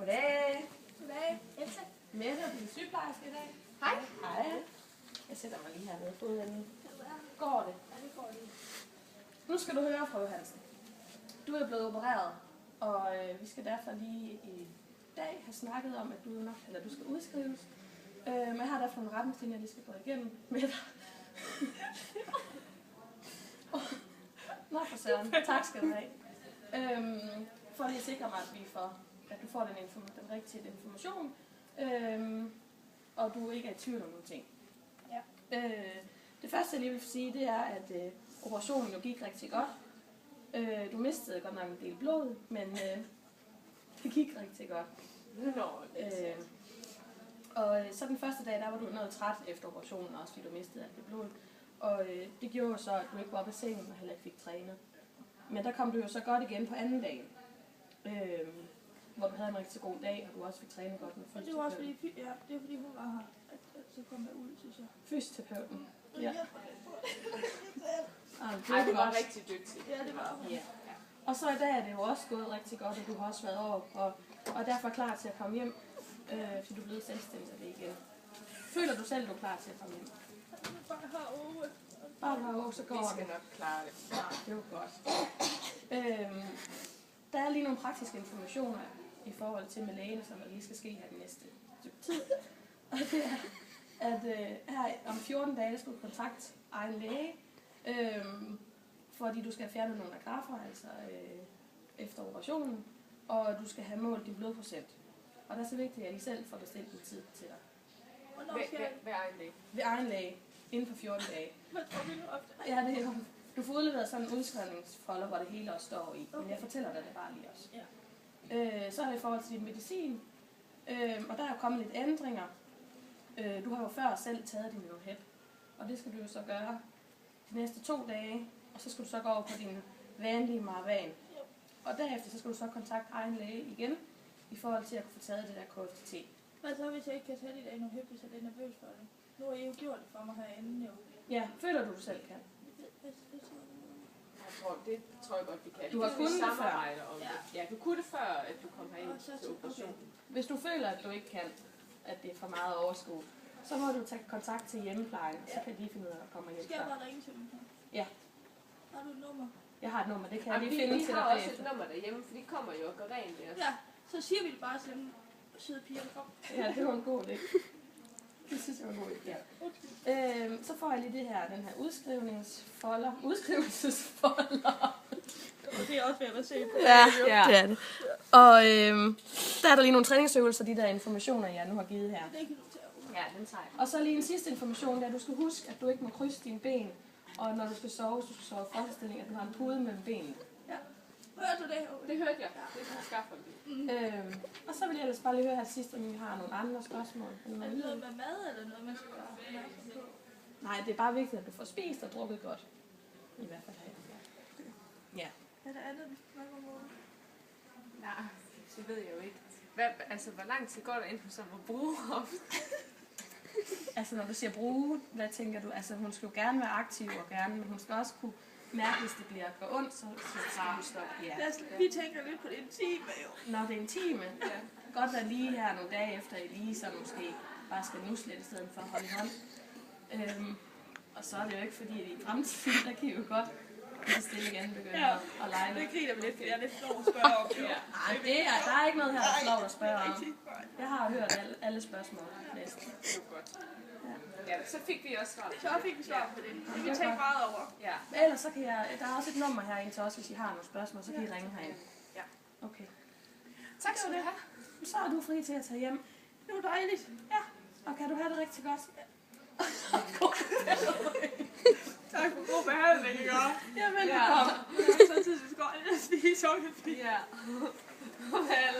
Goddag. Goddag. Elsa. Mette, du er sygeplejerske i dag. Hej. Hej. Jeg sætter mig lige hernede. Går det? Ja, det går lige. Nu skal du høre, fru Johansen. Du er blevet opereret, og vi skal derfor lige i dag have snakket om, at du skal udskrives. Men jeg har derfor nogle retningslinjer, jeg lige skal gå igennem med dig. Nå for søren. Tak skal du have. For lige at sikre mig, at du får den rigtige information, og du ikke er i tvivl om nogle ting. Ja. Det første, jeg lige vil sige, det er, at operationen jo gik rigtig godt. Du mistede godt nok en del blod, men det gik rigtig godt. Og så den første dag, der var du noget træt efter operationen, også fordi du mistede alt det blod. Og det gjorde jo så, at du ikke var oppe i sengen og heller ikke fik trænet. Men der kom du jo så godt igen på anden dag, hvor du havde en rigtig god dag, og du også fik trænet godt med fysioterapeuten. Det var også fordi, hun var her, at så kom jeg ud, synes jeg. Fysioterapeuten? Ja. Ej, det var rigtig dygtigt. Ja, det var hun. Ja. Og så i dag er det jo også gået rigtig godt, og du har også været over, og derfor klar til at komme hjem, fordi du er blevet selvstændig af det igen. Føler du selv, du er klar til at komme hjem? Bare har Ove. Bare du har Ove, så går det. Vi skal nok klare det. Ja, det er jo godt. Der er lige nogle praktiske informationer i forhold til med lægen, som der lige skal ske her den næste stykke tid. Og det er, at her om 14 dage skal du kontakte egen læge, fordi du skal have fjernet nogle agrafer, altså efter operationen, og du skal have målt din blodprocent. Og der er så vigtigt, at I selv får bestilt en tid til dig. Ved egen læge? Ved egen læge, inden for 14 dage. Hvad tror vi nu ofte? Ja, det er jo. Du får udleveret sådan en udskrivningsfolder, hvor det hele også står i. Men jeg fortæller dig det bare lige også. Ja. Så er det i forhold til din medicin. Og der er kommet lidt ændringer. Du har jo før selv taget din Nohep. Og det skal du jo så gøre de næste 2 dage. Og så skal du så gå over på din vanlige Marvan. Og derefter så skal du så kontakte egen læge igen, i forhold til at kunne få taget det der KFT. Hvad så, hvis jeg ikke kan tage det i Nohep, hvis jeg er nervøs for det? Nu har I jo gjort det for mig herinde, jo. Ja, føler du selv kan? Det tror jeg godt, vi kan. Du har kunnet det før. Om det. Ja, du kunne det før, at du kom herind til operationen. Hvis du føler, at du ikke kan, at det er for meget overskud, så må du tage kontakt til hjemmeplejen, så kan de finde ud af at komme hjem. Skal jeg bare ringe til dem? Ja. Har du et nummer? Jeg har et nummer, det kan jeg lige finde til dig. Vi har også et nummer derhjemme, for de kommer jo og går rent der. Ja, så siger vi det bare til dem søde piger, der kom. Ja, det var en god idé. Det synes jeg var en god idé. Ja. Så får jeg lige det her, den her udskrivelsesfolder. Det er også ved at se på. Ja, det er det. Og der er der lige nogle træningsøvelser, de der informationer, jeg nu har givet her. Det kan du tage. Ja, den tager jeg. Og så lige en sidste information, det er, at du skal huske, at du ikke må krydse dine ben. Og når du skal sove, så skal du sove i forestilling, at du har en pude mellem benene. Ja. Hørte du det? Det hørte jeg. Det skal skaffe vi. Og så vil jeg ellers bare lige høre her sidst, om I har nogle andre spørgsmål. Er det noget med mad, eller noget, man skal være på? Nej, det er bare vigtigt, at du får spist og drukket godt. I hvert fald her. Ja. Er der andet, vi skal snakke om? Nej, så ved jeg jo ikke. Hvor lang tid går der ind på sådan at bruge ofte? Altså når du siger bruge, hvad tænker du? Altså hun skal jo gerne være aktiv og gerne, men hun skal også kunne mærke, hvis det bliver for ondt, så skal hun stoppe. Ja. Vi tænker lidt på det intime, jo. Når det er intime, ja. Godt være lige her nogle dage efter, I lige så måske bare skal nusle lidt i stedet for at holde i hånd. Og så er det jo ikke fordi, at i fremtiden, der kan I jo godt lige stille igen begynde at lege. Det griner vi lidt, for jeg er lidt flov at spørge om. Ja. Der er ikke noget her, der er flot at spørge om. Jeg har hørt alle spørgsmål næsten. Det er godt. Ja, så fik vi også svar. Så fik vi svar på det. Det kan vi tænke meget over. Ja. Men ellers så kan der er også et nummer herinde til os, hvis I har nogle spørgsmål, så kan I ringe herind. Ja. Okay. Tak skal du have. Så er du fri til at tage hjem. Det var dejligt. Ja. Og kan du have det rigtig godt? Tak for god behandling, ikke? Jamen, velkommen. Så til, at vi skal spise sukkerfri. Ja. Vel.